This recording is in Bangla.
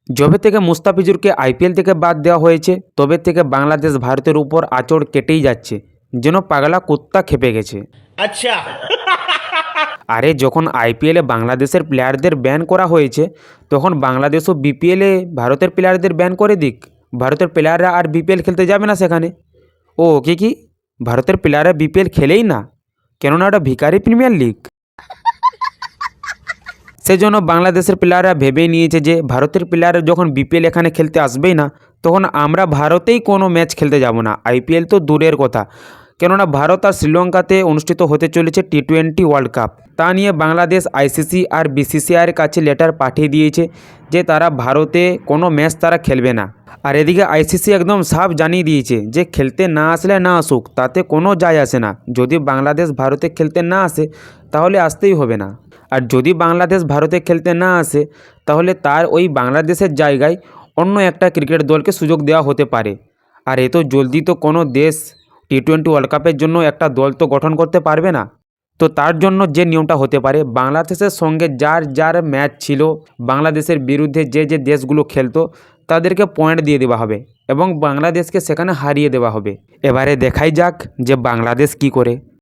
যবে থেকে মুস্তাফিজুরকে আইপিএল থেকে বাদ দেওয়া হয়েছে তবে থেকে বাংলাদেশ ভারতের উপর আঁচড় কেটেই যাচ্ছে, যেন পাগলা কুত্তা খেপে গেছে। अच्छा আরে যখন আইপিএলে বাংলাদেশের প্লেয়ারদের ব্যান করা হয়েছে তখন বাংলাদেশও বিপিএলে ভারতের প্লেয়ারদের ব্যান করে দিক, ভারতের প্লেয়াররা আর বিপিএল খেলতে যাবে না সেখানে। ও কি ভারতের প্লেয়াররা বিপিএল খেলেই না, কেননা ওটা ভিখারি প্রিমিয়ার লিগ। সেজন্য বাংলাদেশের প্লেয়াররা ভেবেই নিয়েছে যে ভারতের প্লেয়াররা যখন বিপিএল এখানে খেলতে আসবেই না, তখন আমরা ভারতেই কোনো ম্যাচ খেলতে যাব না। আইপিএল তো দূরের কথা, কেননা ভারত আর শ্রীলঙ্কাতে অনুষ্ঠিত হতে চলেছে টি20 ওয়ার্ল্ড কাপ। তা নিয়ে বাংলাদেশ আইসিসি আর বিসিসিআইয়ের কাছে লেটার পাঠিয়ে দিয়েছে যে তারা ভারতে কোনো ম্যাচ তারা খেলবে না। আর এদিকে আইসিসি একদম সাফ জানিয়ে দিয়েছে যে খেলতে না আসলে না আসুক, তাতে কোনো যায় আসে না। যদি বাংলাদেশ ভারতে খেলতে না আসে তাহলে আসতেই হবে না, আর যদি বাংলাদেশ ভারতে খেলতে না আসে তাহলে তার ওই বাংলাদেশের জায়গায় অন্য একটা ক্রিকেট দলকে সুযোগ দেওয়া হতে পারে। আর এত জলদি তো কোনো দেশ টি20 ওয়ার্ল্ড কাপের জন্য একটা দল তো গঠন করতে পারবে না। তো তার জন্য যে নিয়মটা হতে পারে, বাংলাদেশের সঙ্গে যার যার ম্যাচ ছিল, বাংলাদেশের বিরুদ্ধে যে যে দেশগুলো খেলতো তাদেরকে পয়েন্ট দিয়ে দেওয়া হবে এবং বাংলাদেশকে সেখানে হারিয়ে দেওয়া হবে। এবারে দেখাই যাক যে বাংলাদেশ কি করে।